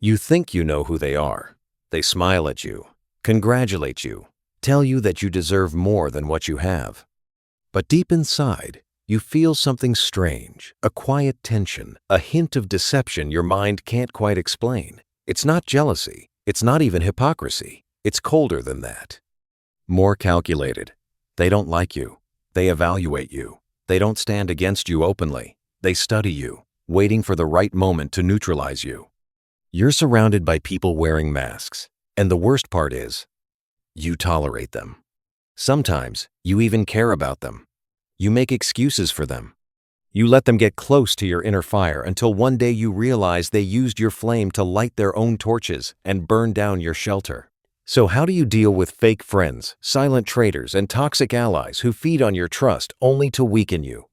You think you know who they are. They smile at you, congratulate you, tell you that you deserve more than what you have. But deep inside, you feel something strange, a quiet tension, a hint of deception your mind can't quite explain. It's not jealousy. It's not even hypocrisy. It's colder than that. More calculated. They don't like you. They evaluate you. They don't stand against you openly. They study you, waiting for the right moment to neutralize you. You're surrounded by people wearing masks, and the worst part is, you tolerate them. Sometimes, you even care about them. You make excuses for them. You let them get close to your inner fire until one day you realize they used your flame to light their own torches and burn down your shelter. So how do you deal with fake friends, silent traitors, and toxic allies who feed on your trust only to weaken you?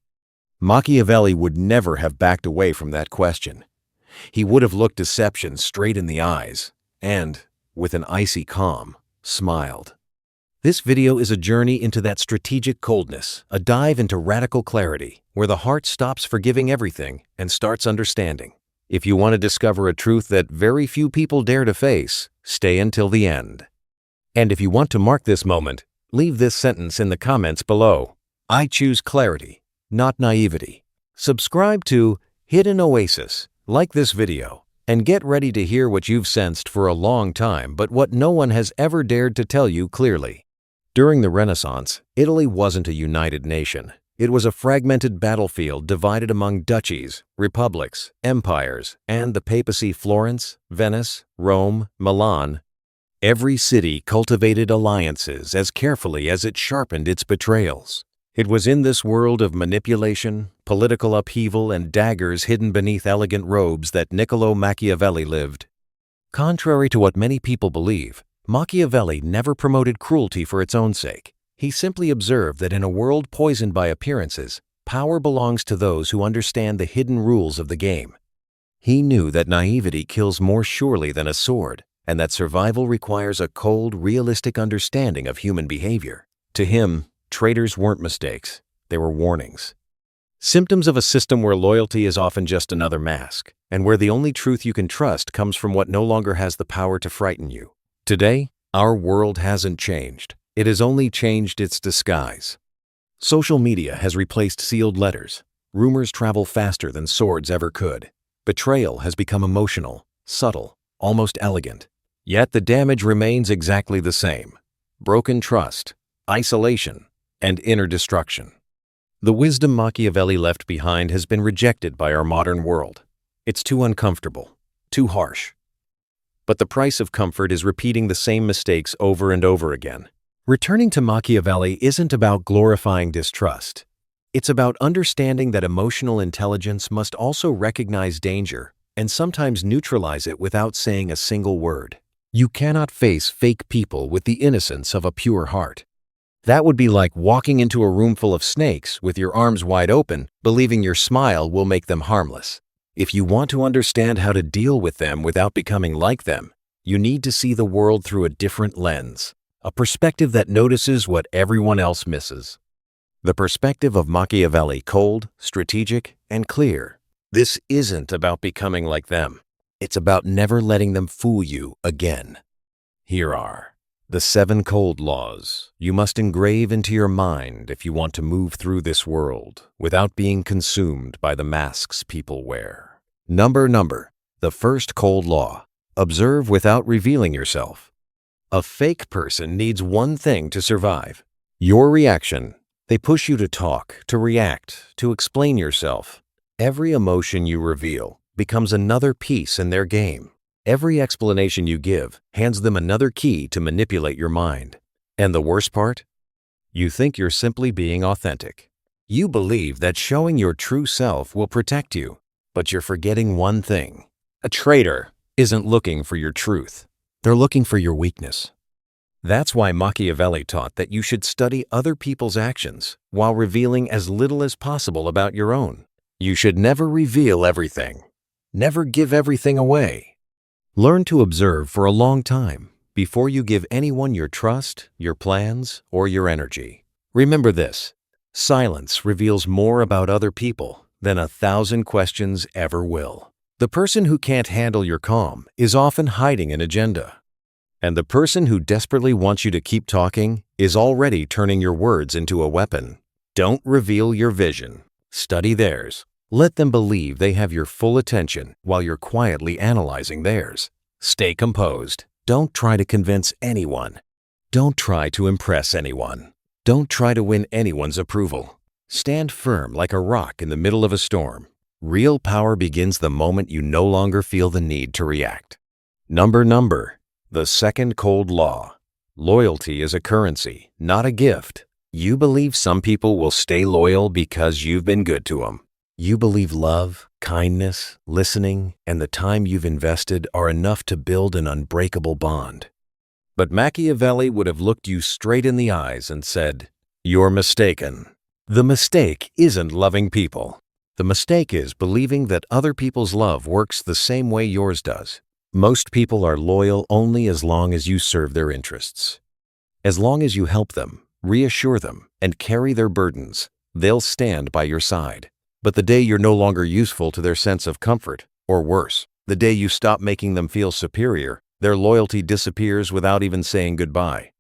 Machiavelli would never have backed away from that question. He would have looked deception straight in the eyes and, with an icy calm, smiled. This video is a journey into that strategic coldness, a dive into radical clarity, where the heart stops forgiving everything and starts understanding. If you want to discover a truth that very few people dare to face, stay until the end. And if you want to mark this moment, leave this sentence in the comments below. I choose clarity, not naivety. Subscribe to Hidden Oasis, like this video, and get ready to hear what you've sensed for a long time but what no one has ever dared to tell you clearly. During the Renaissance, Italy wasn't a united nation. It was a fragmented battlefield divided among duchies, republics, empires, and the papacy. Florence, Venice, Rome, Milan. Every city cultivated alliances as carefully as it sharpened its betrayals. It was in this world of manipulation, political upheaval, and daggers hidden beneath elegant robes that Niccolo Machiavelli lived. Contrary to what many people believe, Machiavelli never promoted cruelty for its own sake. He simply observed that in a world poisoned by appearances, power belongs to those who understand the hidden rules of the game. He knew that naivety kills more surely than a sword, and that survival requires a cold, realistic understanding of human behavior. To him, traitors weren't mistakes, they were warnings. Symptoms of a system where loyalty is often just another mask, and where the only truth you can trust comes from what no longer has the power to frighten you. Today, our world hasn't changed. It has only changed its disguise. Social media has replaced sealed letters. Rumors travel faster than swords ever could. Betrayal has become emotional, subtle, almost elegant. Yet the damage remains exactly the same: broken trust, isolation, and inner destruction. The wisdom Machiavelli left behind has been rejected by our modern world. It's too uncomfortable, too harsh. But the price of comfort is repeating the same mistakes over and over again. Returning to Machiavelli isn't about glorifying distrust. It's about understanding that emotional intelligence must also recognize danger and sometimes neutralize it without saying a single word. You cannot face fake people with the innocence of a pure heart. That would be like walking into a room full of snakes with your arms wide open, believing your smile will make them harmless. If you want to understand how to deal with them without becoming like them, you need to see the world through a different lens, a perspective that notices what everyone else misses. The perspective of Machiavelli: cold, strategic, and clear. This isn't about becoming like them. It's about never letting them fool you again. Here are the 7 cold laws you must engrave into your mind if you want to move through this world without being consumed by the masks people wear. Number. The first cold law: observe without revealing yourself. A fake person needs one thing to survive: your reaction. They push you to talk, to react, to explain yourself. Every emotion you reveal becomes another piece in their game. Every explanation you give hands them another key to manipulate your mind. And the worst part? You think you're simply being authentic. You believe that showing your true self will protect you, but you're forgetting one thing. A traitor isn't looking for your truth. They're looking for your weakness. That's why Machiavelli taught that you should study other people's actions while revealing as little as possible about your own. You should never reveal everything. Never give everything away. Learn to observe for a long time before you give anyone your trust, your plans, or your energy. Remember this: silence reveals more about other people than 1,000 questions ever will. The person who can't handle your calm is often hiding an agenda. And the person who desperately wants you to keep talking is already turning your words into a weapon. Don't reveal your vision. Study theirs. Let them believe they have your full attention while you're quietly analyzing theirs. Stay composed. Don't try to convince anyone. Don't try to impress anyone. Don't try to win anyone's approval. Stand firm like a rock in the middle of a storm. Real power begins the moment you no longer feel the need to react. Number. The second cold law. Loyalty is a currency, not a gift. You believe some people will stay loyal because you've been good to them. You believe love, kindness, listening, and the time you've invested are enough to build an unbreakable bond. But Machiavelli would have looked you straight in the eyes and said, "You're mistaken." The mistake isn't loving people. The mistake is believing that other people's love works the same way yours does. Most people are loyal only as long as you serve their interests. As long as you help them, reassure them, and carry their burdens, they'll stand by your side. But the day you're no longer useful to their sense of comfort, or worse, the day you stop making them feel superior, their loyalty disappears without even saying goodbye.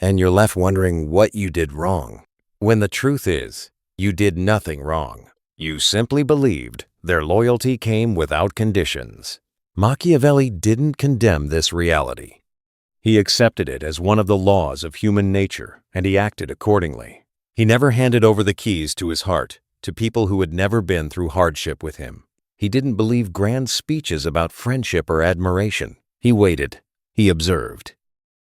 And you're left wondering what you did wrong. When the truth is, you did nothing wrong. You simply believed their loyalty came without conditions. Machiavelli didn't condemn this reality. He accepted it as one of the laws of human nature, and he acted accordingly. He never handed over the keys to his heart to people who had never been through hardship with him. He didn't believe grand speeches about friendship or admiration. He waited. He observed.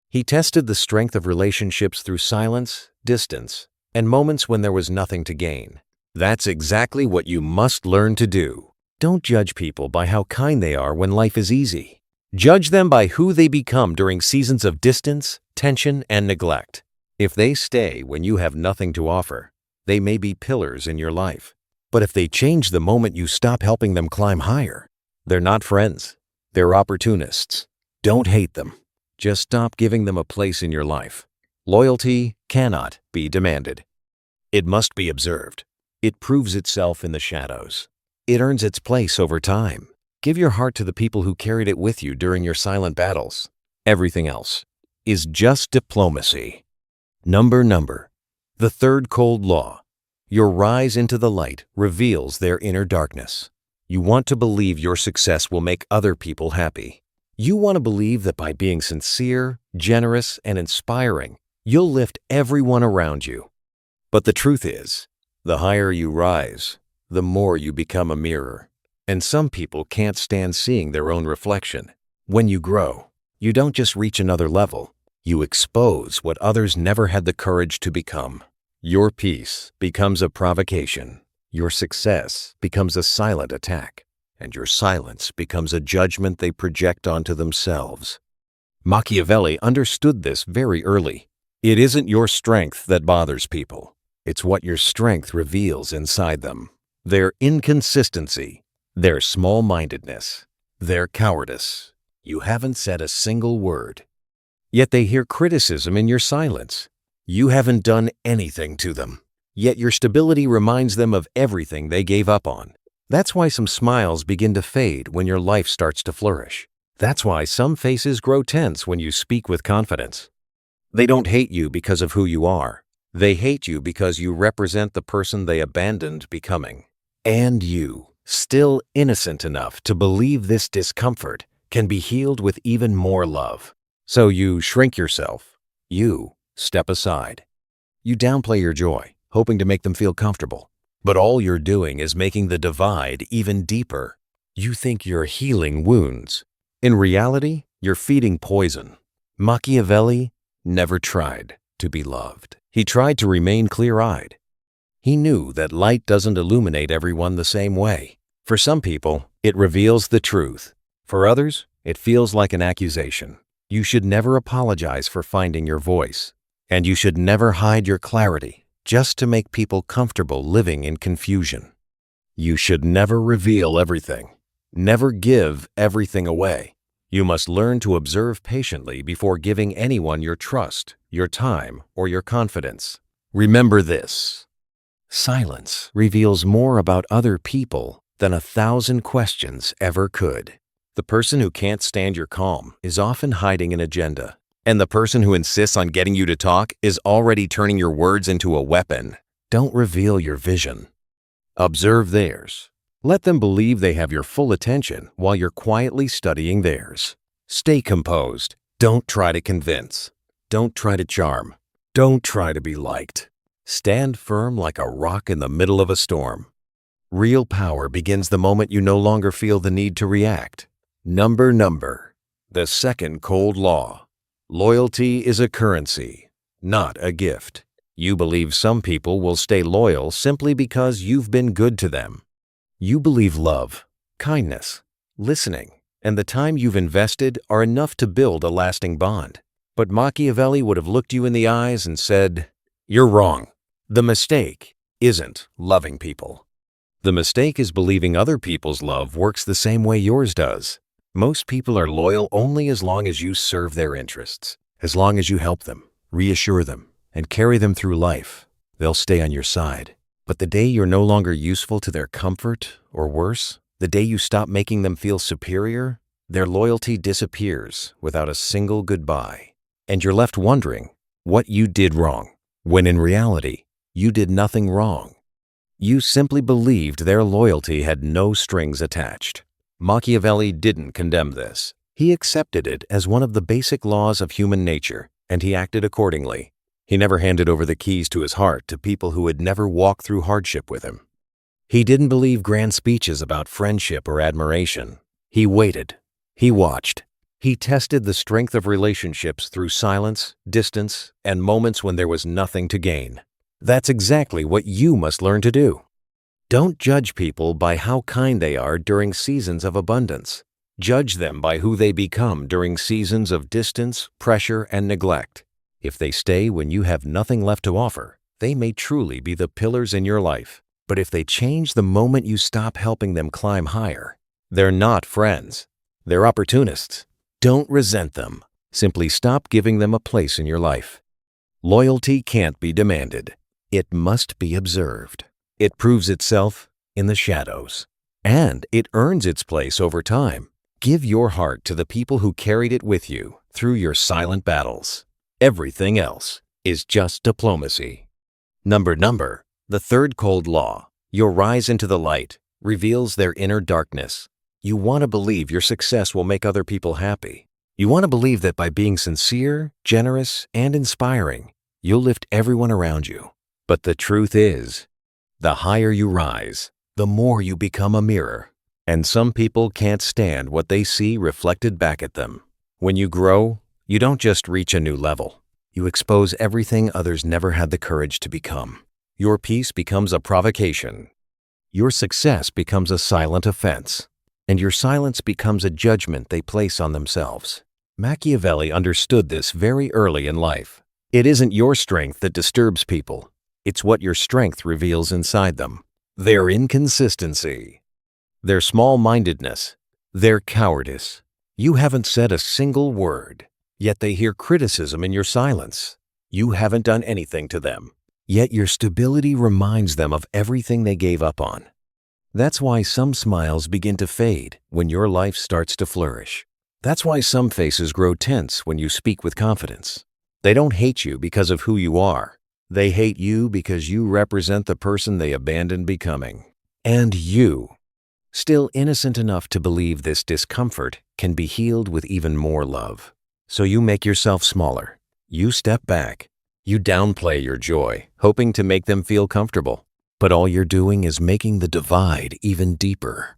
He tested the strength of relationships through silence, distance, and moments when there was nothing to gain. That's exactly what you must learn to do. Don't judge people by how kind they are when life is easy. Judge them by who they become during seasons of distance, tension, and neglect. If they stay when you have nothing to offer, they may be pillars in your life. But if they change the moment you stop helping them climb higher, they're not friends. They're opportunists. Don't hate them. Just stop giving them a place in your life. Loyalty cannot be demanded. It must be observed. It proves itself in the shadows. It earns its place over time. Give your heart to the people who carried it with you during your silent battles. Everything else is just diplomacy. Number. The third cold law. Your rise into the light reveals their inner darkness. You want to believe your success will make other people happy. You want to believe that by being sincere, generous, and inspiring, you'll lift everyone around you. But the truth is, the higher you rise, the more you become a mirror. And some people can't stand seeing their own reflection. When you grow, you don't just reach another level. You expose what others never had the courage to become. Your peace becomes a provocation. Your success becomes a silent attack. And your silence becomes a judgment they project onto themselves. Machiavelli understood this very early. It isn't your strength that bothers people. It's what your strength reveals inside them. Their inconsistency, their small-mindedness, their cowardice. You haven't said a single word. Yet they hear criticism in your silence. You haven't done anything to them. Yet your stability reminds them of everything they gave up on. That's why some smiles begin to fade when your life starts to flourish. That's why some faces grow tense when you speak with confidence. They don't hate you because of who you are. They hate you because you represent the person they abandoned becoming. And you, still innocent enough to believe this discomfort, can be healed with even more love. So you shrink yourself. You step aside. You downplay your joy, hoping to make them feel comfortable. But all you're doing is making the divide even deeper. You think you're healing wounds. In reality, you're feeding poison. Machiavelli never tried to be loved. He tried to remain clear-eyed. He knew that light doesn't illuminate everyone the same way. For some people, it reveals the truth. For others, it feels like an accusation. You should never apologize for finding your voice. And you should never hide your clarity just to make people comfortable living in confusion. You should never reveal everything. Never give everything away. You must learn to observe patiently before giving anyone your trust, your time, or your confidence. Remember this: silence reveals more about other people than 1,000 questions ever could. The person who can't stand your calm is often hiding an agenda. And the person who insists on getting you to talk is already turning your words into a weapon. Don't reveal your vision. Observe theirs. Let them believe they have your full attention while you're quietly studying theirs. Stay composed. Don't try to convince. Don't try to charm. Don't try to be liked. Stand firm like a rock in the middle of a storm. Real power begins the moment you no longer feel the need to react. Number. The second cold law. Loyalty is a currency, not a gift. You believe some people will stay loyal simply because you've been good to them. You believe love, kindness, listening, and the time you've invested are enough to build a lasting bond. But Machiavelli would have looked you in the eyes and said, "You're wrong. The mistake isn't loving people. The mistake is believing other people's love works the same way yours does. Most people are loyal only as long as you serve their interests. As long as you help them, reassure them, and carry them through life, they'll stay on your side. But the day you're no longer useful to their comfort, or worse, the day you stop making them feel superior, their loyalty disappears without a single goodbye. And you're left wondering what you did wrong, when in reality, you did nothing wrong. You simply believed their loyalty had no strings attached. Machiavelli didn't condemn this. He accepted it as one of the basic laws of human nature, and he acted accordingly. He never handed over the keys to his heart to people who would never walk through hardship with him. He didn't believe grand speeches about friendship or admiration. He waited. He watched. He tested the strength of relationships through silence, distance, and moments when there was nothing to gain. That's exactly what you must learn to do. Don't judge people by how kind they are during seasons of abundance. Judge them by who they become during seasons of distance, pressure, and neglect. If they stay when you have nothing left to offer, they may truly be the pillars in your life. But if they change the moment you stop helping them climb higher, they're not friends. They're opportunists. Don't resent them. Simply stop giving them a place in your life. Loyalty can't be demanded. It must be observed. It proves itself in the shadows. And it earns its place over time. Give your heart to the people who carried it with you through your silent battles. Everything else is just diplomacy. Number. The third cold law. Your rise into the light reveals their inner darkness. You want to believe your success will make other people happy. You want to believe that by being sincere, generous, and inspiring, you'll lift everyone around you. But the truth is, the higher you rise, the more you become a mirror. And some people can't stand what they see reflected back at them. When you grow, you don't just reach a new level. You expose everything others never had the courage to become. Your peace becomes a provocation. Your success becomes a silent offense. And your silence becomes a judgment they place on themselves. Machiavelli understood this very early in life. It isn't your strength that disturbs people. It's what your strength reveals inside them. Their inconsistency, their small-mindedness, their cowardice. You haven't said a single word, yet they hear criticism in your silence. You haven't done anything to them, yet your stability reminds them of everything they gave up on. That's why some smiles begin to fade when your life starts to flourish. That's why some faces grow tense when you speak with confidence. They don't hate you because of who you are. They hate you because you represent the person they abandoned becoming. And you, still innocent enough to believe this discomfort can be healed with even more love. So you make yourself smaller. You step back. You downplay your joy, hoping to make them feel comfortable. But all you're doing is making the divide even deeper.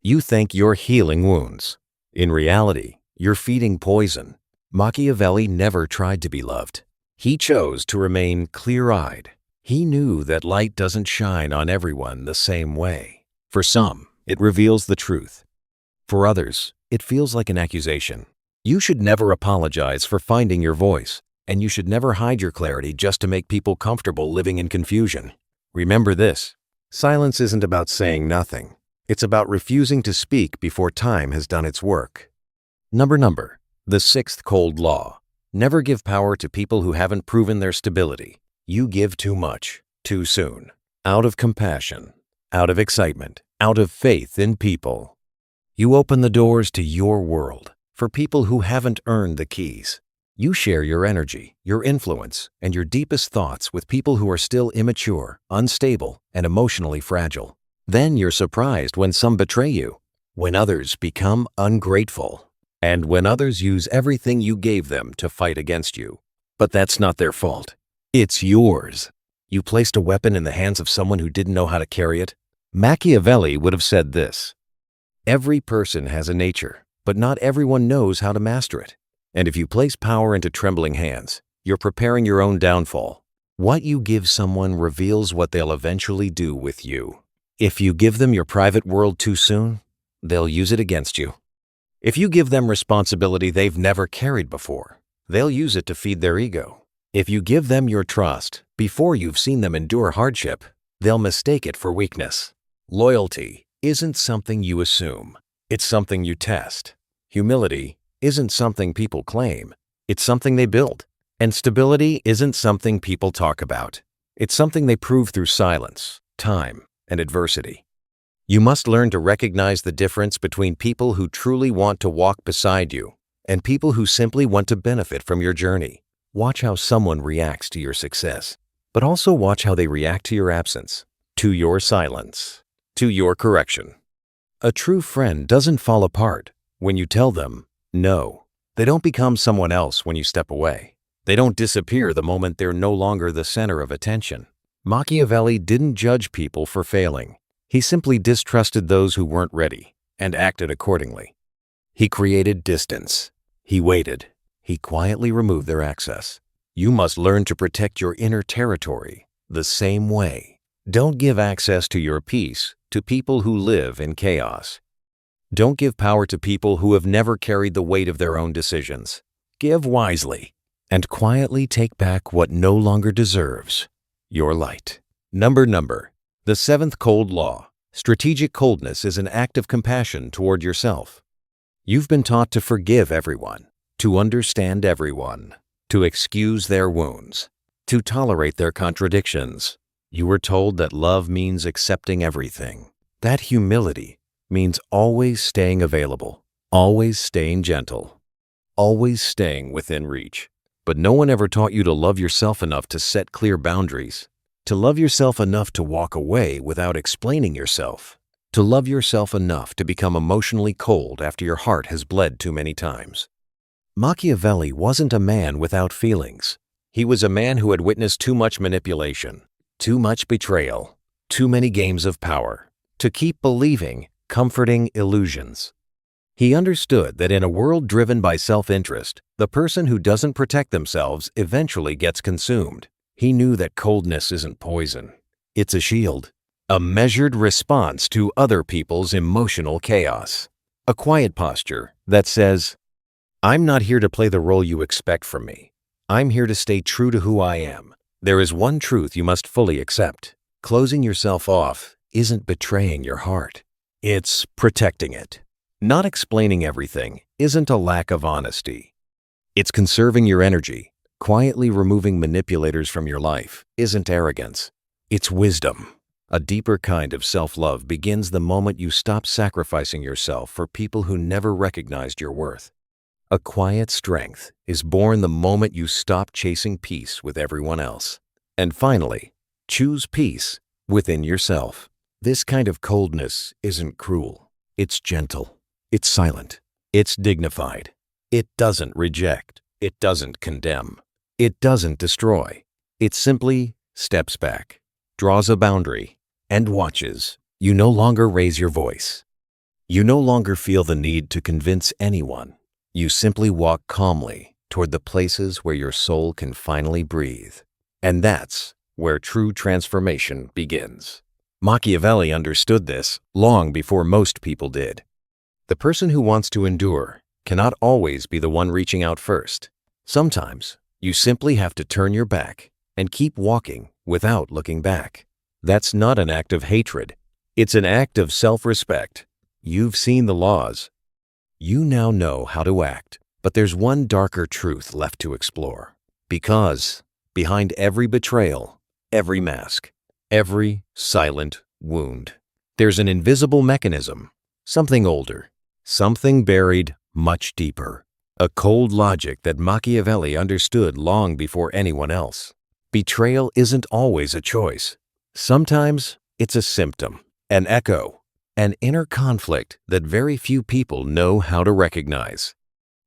You think you're healing wounds. In reality, you're feeding poison. Machiavelli never tried to be loved. He chose to remain clear-eyed. He knew that light doesn't shine on everyone the same way. For some, it reveals the truth. For others, it feels like an accusation. You should never apologize for finding your voice, and you should never hide your clarity just to make people comfortable living in confusion. Remember this: silence isn't about saying nothing. It's about refusing to speak before time has done its work. Number. The sixth cold law. Never give power to people who haven't proven their stability. You give too much, too soon, out of compassion, out of excitement, out of faith in people. You open the doors to your world for people who haven't earned the keys. You share your energy, your influence, and your deepest thoughts with people who are still immature, unstable, and emotionally fragile. Then you're surprised when some betray you, when others become ungrateful, and when others use everything you gave them to fight against you. But that's not their fault. It's yours. You placed a weapon in the hands of someone who didn't know how to carry it. Machiavelli would have said this: "Every person has a nature, but not everyone knows how to master it. And if you place power into trembling hands, you're preparing your own downfall. What you give someone reveals what they'll eventually do with you. If you give them your private world too soon, they'll use it against you. If you give them responsibility they've never carried before, they'll use it to feed their ego. If you give them your trust before you've seen them endure hardship, they'll mistake it for weakness. Loyalty isn't something you assume. It's something you test. Humility isn't something people claim. It's something they build. And stability isn't something people talk about. It's something they prove through silence, time, and adversity. You must learn to recognize the difference between people who truly want to walk beside you and people who simply want to benefit from your journey. Watch how someone reacts to your success, but also watch how they react to your absence, to your silence, to your correction. A true friend doesn't fall apart when you tell them no. They don't become someone else when you step away. They don't disappear the moment they're no longer the center of attention. Machiavelli didn't judge people for failing. He simply distrusted those who weren't ready and acted accordingly. He created distance. He waited. He quietly removed their access. You must learn to protect your inner territory the same way. Don't give access to your peace to people who live in chaos. Don't give power to people who have never carried the weight of their own decisions. Give wisely and quietly take back what no longer deserves your light. Number. The seventh cold law. Strategic coldness is an act of compassion toward yourself. You've been taught to forgive everyone, to understand everyone, to excuse their wounds, to tolerate their contradictions. You were told that love means accepting everything. That humility means always staying available, always staying gentle, always staying within reach. But no one ever taught you to love yourself enough to set clear boundaries, to love yourself enough to walk away without explaining yourself, to love yourself enough to become emotionally cold after your heart has bled too many times. Machiavelli wasn't a man without feelings. He was a man who had witnessed too much manipulation, too much betrayal, too many games of power, to keep believing comforting illusions. He understood that in a world driven by self-interest, the person who doesn't protect themselves eventually gets consumed. He knew that coldness isn't poison. It's a shield, a measured response to other people's emotional chaos. A quiet posture that says, "I'm not here to play the role you expect from me. I'm here to stay true to who I am." There is one truth you must fully accept. Closing yourself off isn't betraying your heart. It's protecting it. Not explaining everything isn't a lack of honesty. It's conserving your energy. Quietly removing manipulators from your life isn't arrogance. It's wisdom. A deeper kind of self-love begins the moment you stop sacrificing yourself for people who never recognized your worth. A quiet strength is born the moment you stop chasing peace with everyone else. And finally, choose peace within yourself. This kind of coldness isn't cruel. It's gentle. It's silent. It's dignified. It doesn't reject. It doesn't condemn. It doesn't destroy. It simply steps back, draws a boundary, and watches. You no longer raise your voice. You no longer feel the need to convince anyone. You simply walk calmly toward the places where your soul can finally breathe. And that's where true transformation begins. Machiavelli understood this long before most people did. The person who wants to endure cannot always be the one reaching out first. Sometimes you simply have to turn your back and keep walking without looking back. That's not an act of hatred. It's an act of self-respect. You've seen the laws. You now know how to act, but there's one darker truth left to explore. Because behind every betrayal, every mask, every silent wound, There's an invisible mechanism, something older, something buried much deeper, a cold logic that Machiavelli understood long before anyone else. Betrayal isn't always a choice. Sometimes it's a symptom, an echo, an inner conflict that very few people know how to recognize.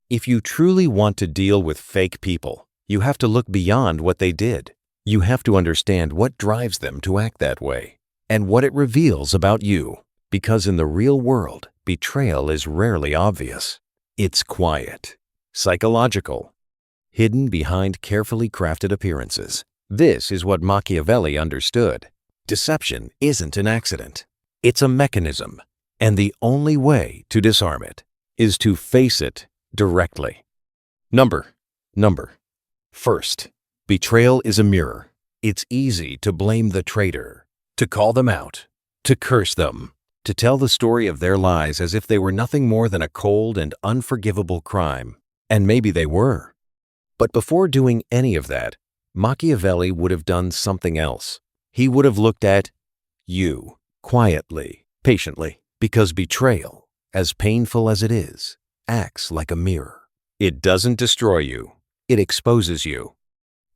If you truly want to deal with fake people, you have to look beyond what they did. You have to understand what drives them to act that way and what it reveals about you. Because in the real world, betrayal is rarely obvious. It's quiet, psychological, hidden behind carefully crafted appearances. This is what Machiavelli understood. Deception isn't an accident. It's a mechanism, and the only way to disarm it is to face it directly. Number. First, betrayal is a mirror. It's easy to blame the traitor, to call them out, to curse them, to tell the story of their lies as if they were nothing more than a cold and unforgivable crime. And maybe they were. But before doing any of that, Machiavelli would have done something else. He would have looked at you quietly, patiently, because betrayal, as painful as it is, acts like a mirror. It doesn't destroy you. It exposes you.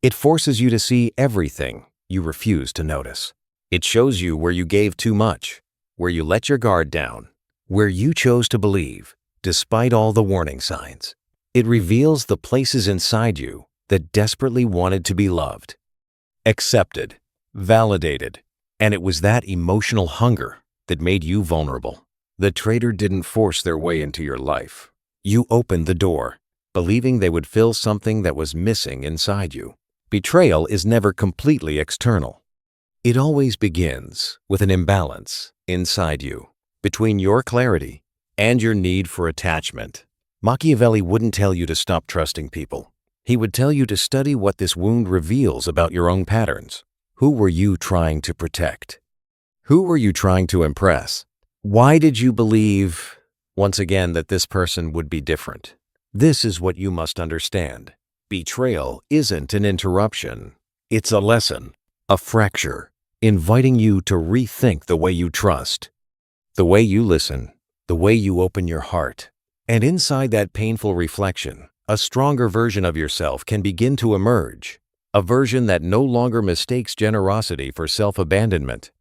It forces you to see everything you refuse to notice. It shows you where you gave too much, where you let your guard down, where you chose to believe, despite all the warning signs. It reveals the places inside you that desperately wanted to be loved, accepted, validated, and it was that emotional hunger that made you vulnerable. The traitor didn't force their way into your life. You opened the door, believing they would fill something that was missing inside you. Betrayal is never completely external. It always begins with an imbalance inside you, between your clarity and your need for attachment. Machiavelli wouldn't tell you to stop trusting people. He would tell you to study what this wound reveals about your own patterns. Who were you trying to protect? Who were you trying to impress? Why did you believe, once again, that this person would be different? This is what you must understand. Betrayal isn't an interruption. It's a lesson, a fracture, inviting you to rethink the way you trust, the way you listen, the way you open your heart. And inside that painful reflection, a stronger version of yourself can begin to emerge, a version that no longer mistakes generosity for self-abandonment,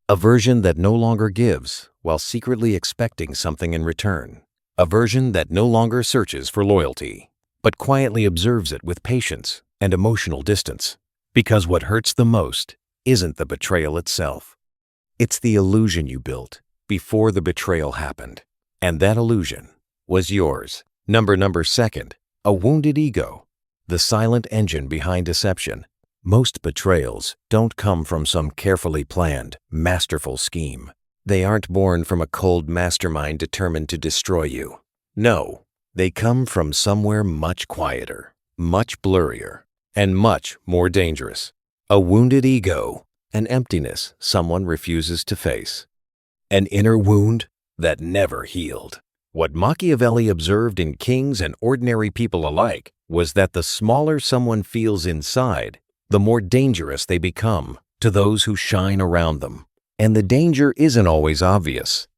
a version that no longer gives while secretly expecting something in return, a version that no longer searches for loyalty, but quietly observes it with patience and emotional distance. Because what hurts the most isn't the betrayal itself. It's the illusion you built before the betrayal happened, and that illusion was yours. Second, a wounded ego, the silent engine behind deception. Most betrayals don't come from some carefully planned, masterful scheme. They aren't born from a cold mastermind determined to destroy you. No, they come from somewhere much quieter, much blurrier, and much more dangerous. A wounded ego, an emptiness someone refuses to face. An inner wound that never healed. What Machiavelli observed in kings and ordinary people alike was that the smaller someone feels inside, the more dangerous they become to those who shine around them. And the danger isn't always obvious,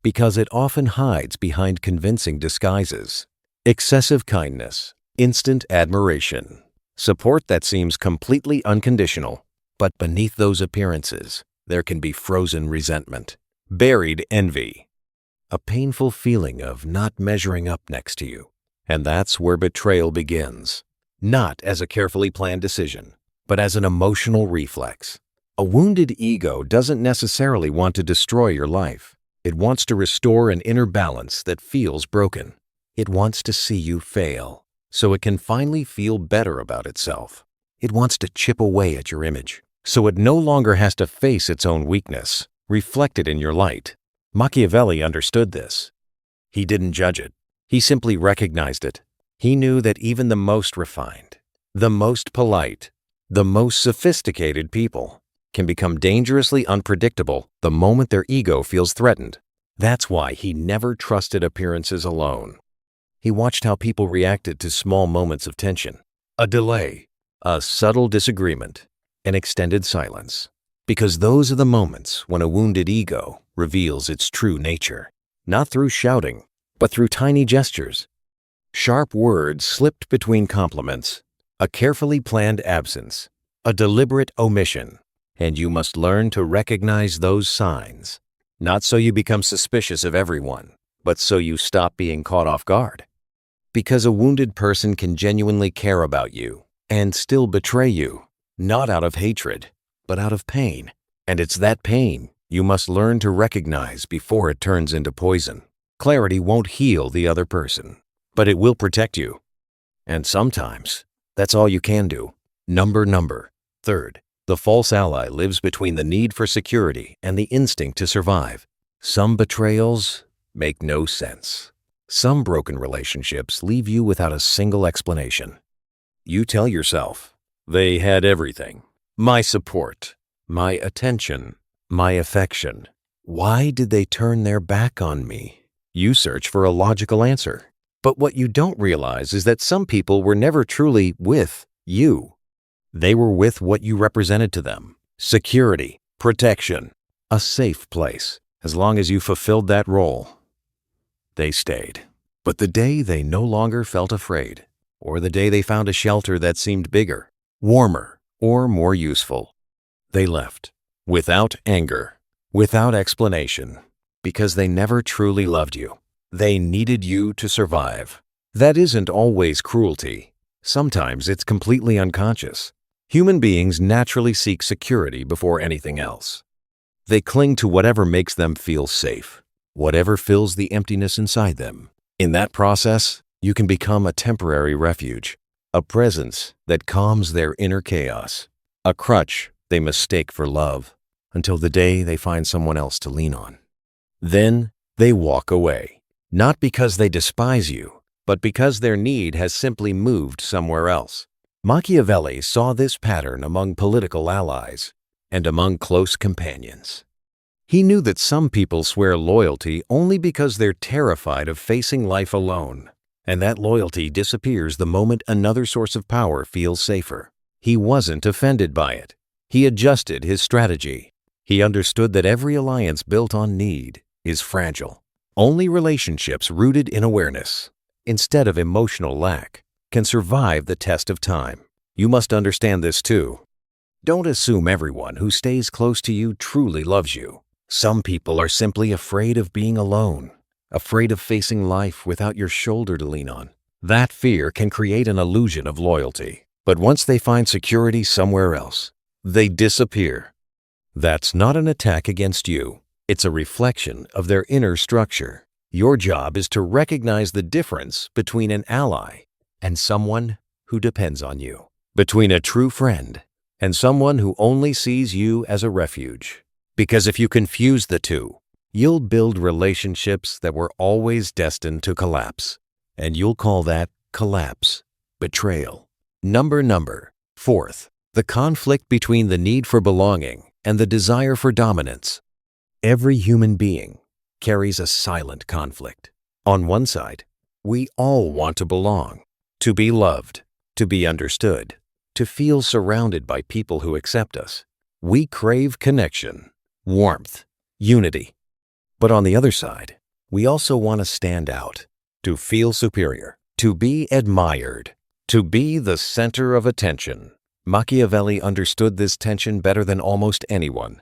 because it often hides behind convincing disguises. Excessive kindness, instant admiration, support that seems completely unconditional. But beneath those appearances, there can be frozen resentment, buried envy, a painful feeling of not measuring up next to you. And that's where betrayal begins, not as a carefully planned decision, but as an emotional reflex. A wounded ego doesn't necessarily want to destroy your life. It wants to restore an inner balance that feels broken. It wants to see you fail, so it can finally feel better about itself. It wants to chip away at your image, so it no longer has to face its own weakness, reflected in your light. Machiavelli understood this. He didn't judge it. He simply recognized it. He knew that even the most refined, the most polite, the most sophisticated people can become dangerously unpredictable the moment their ego feels threatened. That's why he never trusted appearances alone. He watched how people reacted to small moments of tension, a delay, a subtle disagreement, an extended silence. Because those are the moments when a wounded ego reveals its true nature, not through shouting, but through tiny gestures. Sharp words slipped between compliments, a carefully planned absence, a deliberate omission, and you must learn to recognize those signs, not so you become suspicious of everyone, but so you stop being caught off guard. Because a wounded person can genuinely care about you and still betray you, not out of hatred, but out of pain. And it's that pain you must learn to recognize before it turns into poison. Clarity won't heal the other person, but it will protect you. And sometimes, that's all you can do. Number. Third, the false ally lives between the need for security and the instinct to survive. Some betrayals make no sense. Some broken relationships leave you without a single explanation. You tell yourself, they had everything. My support, my attention, my affection. Why did they turn their back on me? You search for a logical answer. But what you don't realize is that some people were never truly with you. They were with what you represented to them. Security, protection, a safe place. As long as you fulfilled that role, they stayed. But the day they no longer felt afraid, or the day they found a shelter that seemed bigger, warmer, or more useful, they left. Without anger, without explanation, because they never truly loved you. They needed you to survive. That isn't always cruelty. Sometimes it's completely unconscious. Human beings naturally seek security before anything else. They cling to whatever makes them feel safe, whatever fills the emptiness inside them. In that process, you can become a temporary refuge, a presence that calms their inner chaos, a crutch they mistake for love, until the day they find someone else to lean on. Then they walk away, not because they despise you, but because their need has simply moved somewhere else. Machiavelli saw this pattern among political allies and among close companions. He knew that some people swear loyalty only because they're terrified of facing life alone, and that loyalty disappears the moment another source of power feels safer. He wasn't offended by it. He adjusted his strategy. He understood that every alliance built on need is fragile. Only relationships rooted in awareness, instead of emotional lack, can survive the test of time. You must understand this too. Don't assume everyone who stays close to you truly loves you. Some people are simply afraid of being alone, afraid of facing life without your shoulder to lean on. That fear can create an illusion of loyalty. But once they find security somewhere else, they disappear. That's not an attack against you. It's a reflection of their inner structure. Your job is to recognize the difference between an ally and someone who depends on you, between a true friend and someone who only sees you as a refuge. Because if you confuse the two, you'll build relationships that were always destined to collapse. And you'll call that collapse betrayal. Number. Fourth, the conflict between the need for belonging and the desire for dominance. Every human being carries a silent conflict. On one side, we all want to belong, to be loved, to be understood, to feel surrounded by people who accept us. We crave connection, warmth, unity. But on the other side, we also want to stand out, to feel superior, to be admired, to be the center of attention. Machiavelli understood this tension better than almost anyone.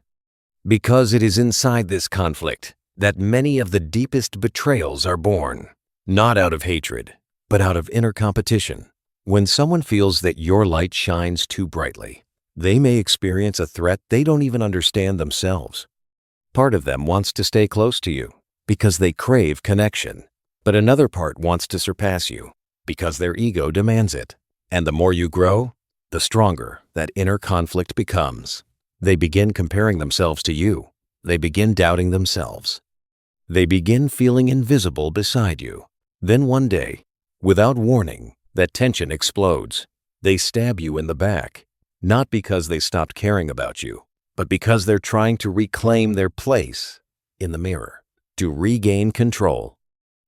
Because it is inside this conflict that many of the deepest betrayals are born, not out of hatred, but out of inner competition. When someone feels that your light shines too brightly, they may experience a threat they don't even understand themselves. Part of them wants to stay close to you because they crave connection, but another part wants to surpass you because their ego demands it. And the more you grow, the stronger that inner conflict becomes. They begin comparing themselves to you. They begin doubting themselves. They begin feeling invisible beside you. Then one day, without warning, that tension explodes. They stab you in the back, not because they stopped caring about you, but because they're trying to reclaim their place in the mirror, to regain control,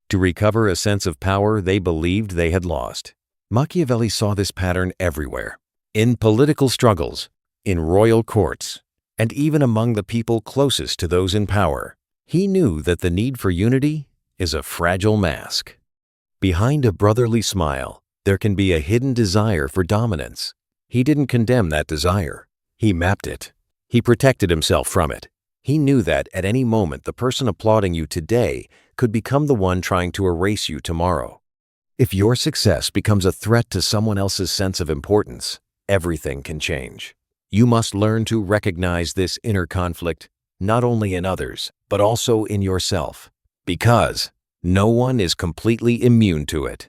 to recover a sense of power they believed they had lost. Machiavelli saw this pattern everywhere, in political struggles, in royal courts, and even among the people closest to those in power. He knew that the need for unity is a fragile mask. Behind a brotherly smile, there can be a hidden desire for dominance. He didn't condemn that desire. He mapped it. He protected himself from it. He knew that at any moment the person applauding you today could become the one trying to erase you tomorrow. If your success becomes a threat to someone else's sense of importance, everything can change. You must learn to recognize this inner conflict, not only in others, but also in yourself, because no one is completely immune to it.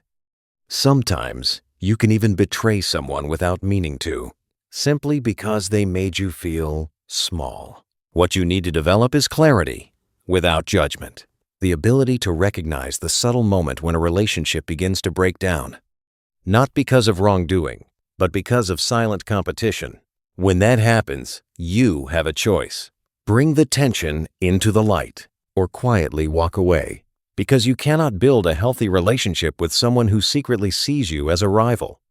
Sometimes you can even betray someone without meaning to, simply because they made you feel small. What you need to develop is clarity, without judgment. The ability to recognize the subtle moment when a relationship begins to break down. Not because of wrongdoing, but because of silent competition. When that happens, you have a choice. Bring the tension into the light, or quietly walk away, because you cannot build a healthy relationship with someone who secretly sees you as a rival.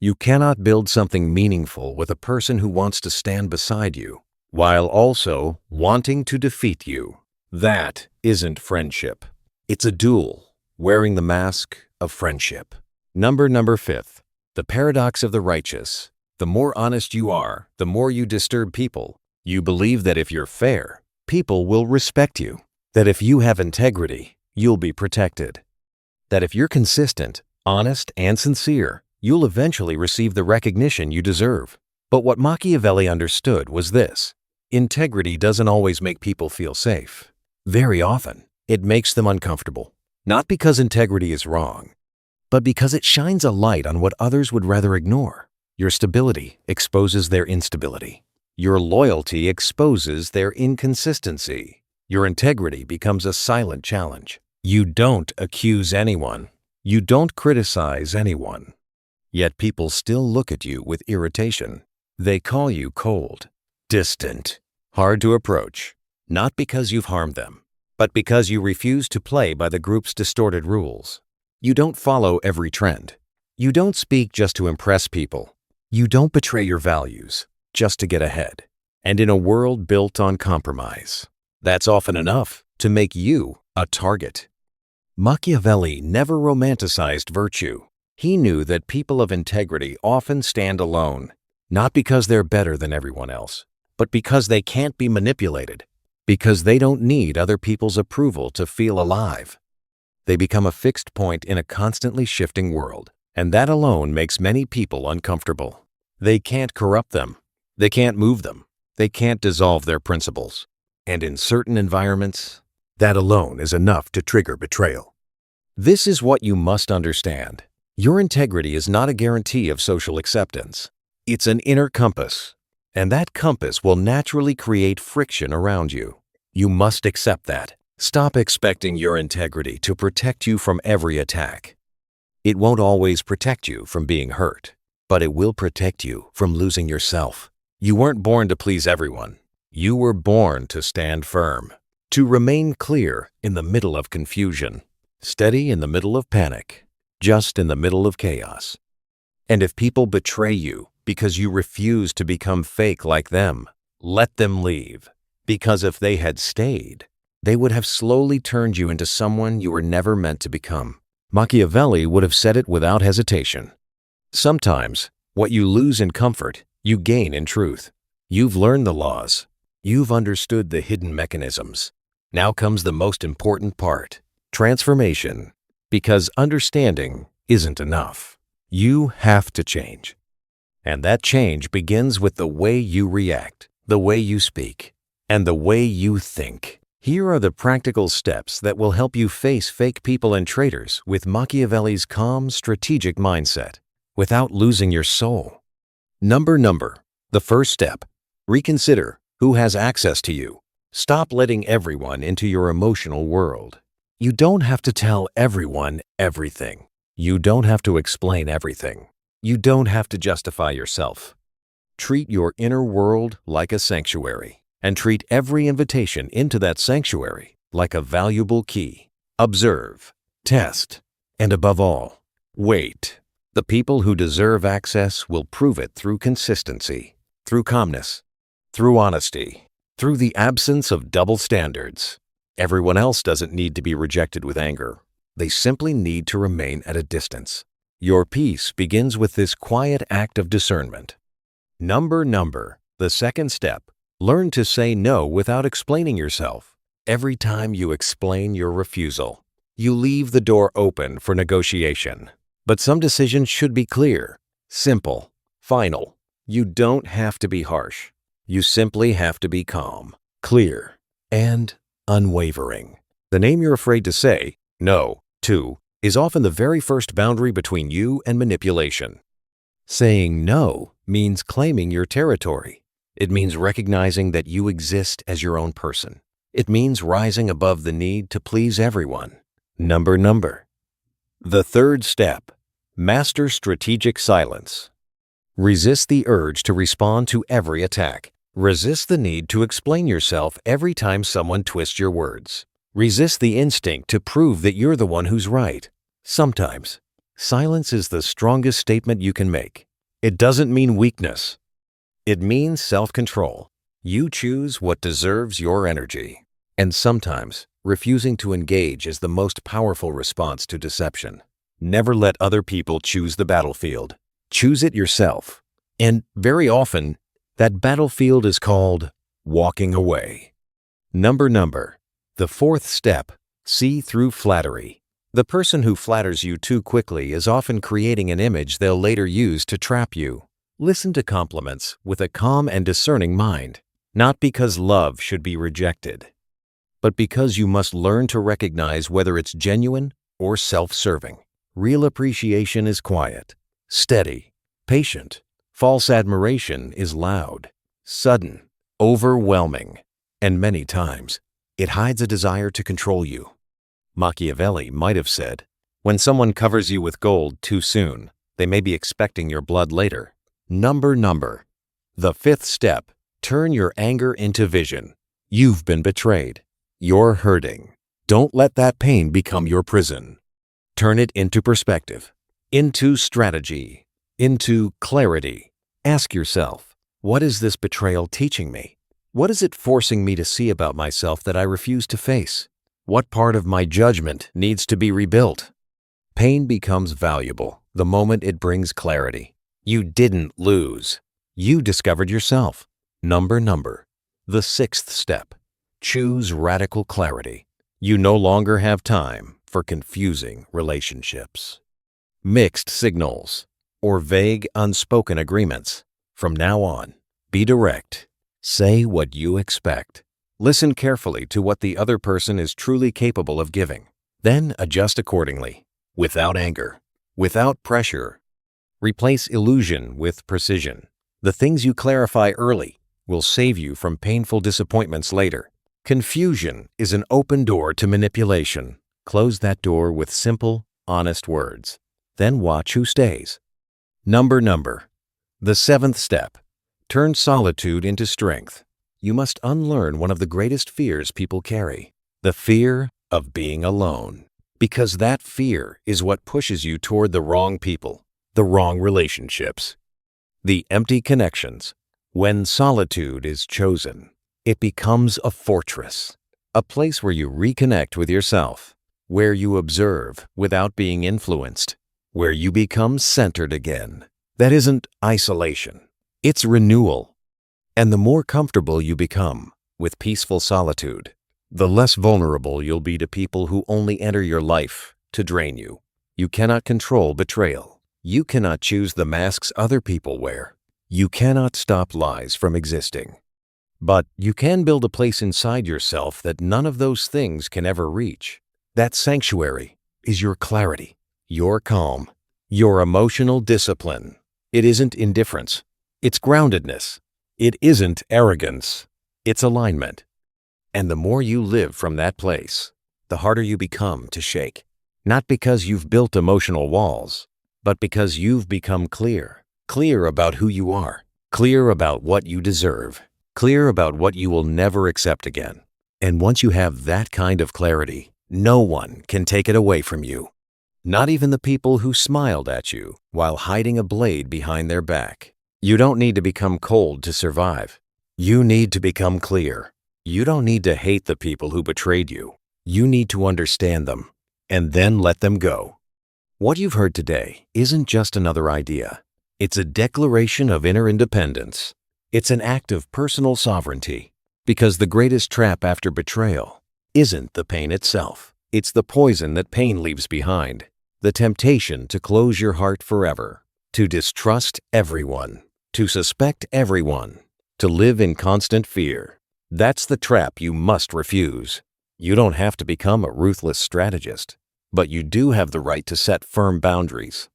You cannot build something meaningful with a person who wants to stand beside you, while also wanting to defeat you. That isn't friendship. It's a duel, wearing the mask of friendship. Number 5. The paradox of the righteous. The more honest you are, the more you disturb people. You believe that if you're fair, people will respect you. That if you have integrity, you'll be protected. That if you're consistent, honest, and sincere, you'll eventually receive the recognition you deserve. But what Machiavelli understood was this: integrity doesn't always make people feel safe. Very often, it makes them uncomfortable. Not because integrity is wrong, but because it shines a light on what others would rather ignore. Your stability exposes their instability. Your loyalty exposes their inconsistency. Your integrity becomes a silent challenge. You don't accuse anyone. You don't criticize anyone. Yet people still look at you with irritation. They call you cold, distant, hard to approach. Not because you've harmed them, but because you refuse to play by the group's distorted rules. You don't follow every trend. You don't speak just to impress people. You don't betray your values just to get ahead. And in a world built on compromise, that's often enough to make you a target. Machiavelli never romanticized virtue. He knew that people of integrity often stand alone, not because they're better than everyone else, but because they can't be manipulated. Because they don't need other people's approval to feel alive. They become a fixed point in a constantly shifting world, and that alone makes many people uncomfortable. They can't corrupt them. They can't move them. They can't dissolve their principles. And in certain environments, that alone is enough to trigger betrayal. This is what you must understand. Your integrity is not a guarantee of social acceptance. It's an inner compass. And that compass will naturally create friction around you. You must accept that. Stop expecting your integrity to protect you from every attack. It won't always protect you from being hurt, but it will protect you from losing yourself. You weren't born to please everyone. You were born to stand firm, to remain clear in the middle of confusion, steady in the middle of panic, just in the middle of chaos. And if people betray you because you refuse to become fake like them, let them leave. Because if they had stayed, they would have slowly turned you into someone you were never meant to become. Machiavelli would have said it without hesitation. Sometimes, what you lose in comfort, you gain in truth. You've learned the laws. You've understood the hidden mechanisms. Now comes the most important part: transformation. Because understanding isn't enough. You have to change. And that change begins with the way you react, the way you speak, and the way you think. Here are the practical steps that will help you face fake people and traitors with Machiavelli's calm, strategic mindset, without losing your soul. Number. The first step: reconsider who has access to you. Stop letting everyone into your emotional world. You don't have to tell everyone everything. You don't have to explain everything. You don't have to justify yourself. Treat your inner world like a sanctuary, and treat every invitation into that sanctuary like a valuable key. Observe, test, and above all, wait. The people who deserve access will prove it through consistency, through calmness, through honesty, through the absence of double standards. Everyone else doesn't need to be rejected with anger. They simply need to remain at a distance. Your peace begins with this quiet act of discernment. Number, the second step. Learn to say no without explaining yourself. Every time you explain your refusal, you leave the door open for negotiation. But some decisions should be clear, simple, final. You don't have to be harsh. You simply have to be calm, clear, and unwavering. The name you're afraid to say no to is often the very first boundary between you and manipulation. Saying no means claiming your territory. It means recognizing that you exist as your own person. It means rising above the need to please everyone. Number. The third step. Master strategic silence. Resist the urge to respond to every attack. Resist the need to explain yourself every time someone twists your words. Resist the instinct to prove that you're the one who's right. Sometimes, silence is the strongest statement you can make. It doesn't mean weakness. It means self-control. You choose what deserves your energy. And sometimes, refusing to engage is the most powerful response to deception. Never let other people choose the battlefield. Choose it yourself. And very often, that battlefield is called walking away. Number. The fourth step. See through flattery. The person who flatters you too quickly is often creating an image they'll later use to trap you. Listen to compliments with a calm and discerning mind, not because love should be rejected, but because you must learn to recognize whether it's genuine or self-serving. Real appreciation is quiet, steady, patient. False admiration is loud, sudden, overwhelming, and many times, it hides a desire to control you. Machiavelli might have said, "When someone covers you with gold too soon, they may be expecting your blood later." Number. The fifth step. Turn your anger into vision. You've been betrayed. You're hurting. Don't let that pain become your prison. Turn it into perspective, into strategy, into clarity. Ask yourself, what is this betrayal teaching me? What is it forcing me to see about myself that I refuse to face? What part of my judgment needs to be rebuilt? Pain becomes valuable the moment it brings clarity. You didn't lose. You discovered yourself. Number. The sixth step. Choose radical clarity. You no longer have time for confusing relationships, mixed signals, or vague, unspoken agreements. From now on, be direct. Say what you expect. Listen carefully to what the other person is truly capable of giving. Then adjust accordingly, without anger, without pressure. Replace illusion with precision. The things you clarify early will save you from painful disappointments later. Confusion is an open door to manipulation. Close that door with simple, honest words. Then watch who stays. Number. The seventh step. Turn solitude into strength. You must unlearn one of the greatest fears people carry, the fear of being alone. Because that fear is what pushes you toward the wrong people, the wrong relationships, the empty connections. When solitude is chosen, it becomes a fortress, a place where you reconnect with yourself, where you observe without being influenced, where you become centered again. That isn't isolation, it's renewal. And the more comfortable you become with peaceful solitude, the less vulnerable you'll be to people who only enter your life to drain you. You cannot control betrayal. You cannot choose the masks other people wear. You cannot stop lies from existing. But you can build a place inside yourself that none of those things can ever reach. That sanctuary is your clarity, your calm, your emotional discipline. It isn't indifference. It's groundedness. It isn't arrogance. It's alignment. And the more you live from that place, the harder you become to shake. Not because you've built emotional walls, but because you've become clear. Clear about who you are. Clear about what you deserve. Clear about what you will never accept again. And once you have that kind of clarity, no one can take it away from you. Not even the people who smiled at you while hiding a blade behind their back. You don't need to become cold to survive. You need to become clear. You don't need to hate the people who betrayed you. You need to understand them and then let them go. What you've heard today isn't just another idea. It's a declaration of inner independence. It's an act of personal sovereignty, because the greatest trap after betrayal isn't the pain itself. It's the poison that pain leaves behind, the temptation to close your heart forever, to distrust everyone, to suspect everyone, to live in constant fear. That's the trap you must refuse. You don't have to become a ruthless strategist, but you do have the right to set firm boundaries.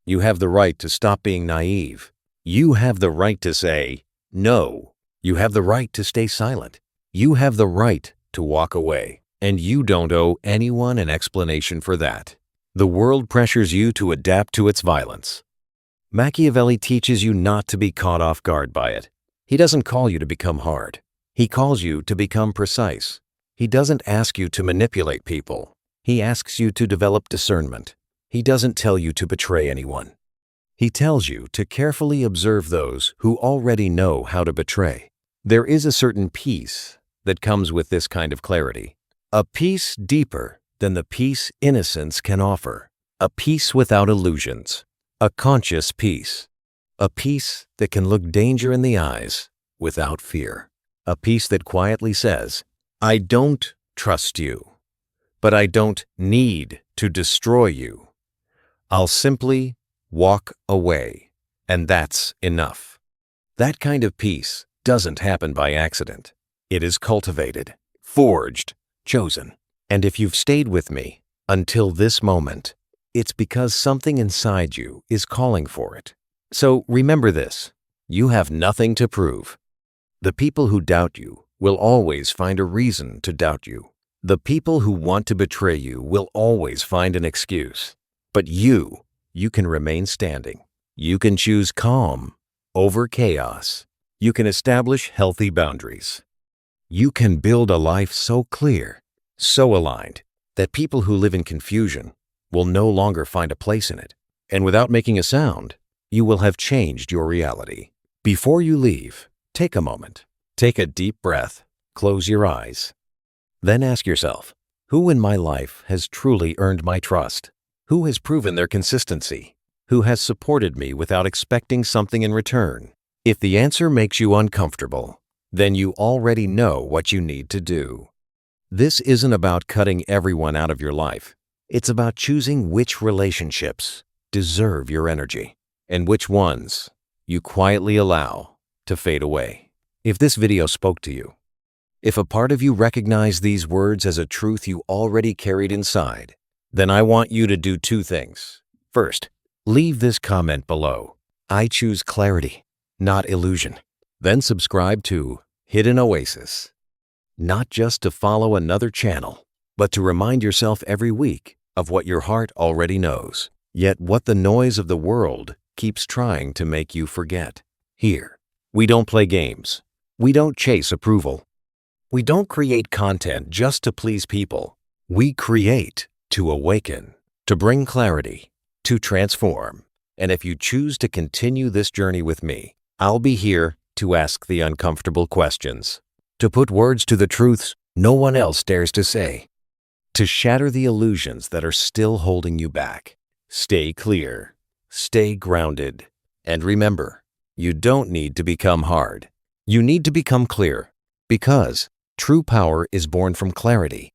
You have the right to stop being naive. You have the right to say no. You have the right to stay silent. You have the right to walk away, and you don't owe anyone an explanation for that. The world pressures you to adapt to its violence. Machiavelli teaches you not to be caught off guard by it. He doesn't call you to become hard. He calls you to become precise. He doesn't ask you to manipulate people. He asks you to develop discernment. He doesn't tell you to betray anyone. He tells you to carefully observe those who already know how to betray. There is a certain peace that comes with this kind of clarity, a peace deeper than the peace innocence can offer, a peace without illusions, a conscious peace, a peace that can look danger in the eyes without fear, a peace that quietly says, I don't trust you, but I don't need to destroy you. I'll simply walk away, and that's enough. That kind of peace doesn't happen by accident. It is cultivated, forged, chosen. And if you've stayed with me until this moment, it's because something inside you is calling for it. So remember this, you have nothing to prove. The people who doubt you will always find a reason to doubt you. The people who want to betray you will always find an excuse. But you can remain standing. You can choose calm over chaos. You can establish healthy boundaries. You can build a life so clear, so aligned, that people who live in confusion will no longer find a place in it. And without making a sound, you will have changed your reality. Before you leave, take a moment. Take a deep breath. Close your eyes. Then ask yourself, who in my life has truly earned my trust? Who has proven their consistency? Who has supported me without expecting something in return? If the answer makes you uncomfortable, then you already know what you need to do. This isn't about cutting everyone out of your life. It's about choosing which relationships deserve your energy and which ones you quietly allow to fade away. If this video spoke to you, if a part of you recognized these words as a truth you already carried inside, then I want you to do two things. First, leave this comment below. I choose clarity, not illusion. Then subscribe to Hidden Oasis. Not just to follow another channel, but to remind yourself every week of what your heart already knows, yet what the noise of the world keeps trying to make you forget. Here, we don't play games. We don't chase approval. We don't create content just to please people. We create to awaken, to bring clarity, to transform. And if you choose to continue this journey with me, I'll be here to ask the uncomfortable questions, to put words to the truths no one else dares to say, to shatter the illusions that are still holding you back. Stay clear, stay grounded, and remember, you don't need to become hard. You need to become clear, because true power is born from clarity,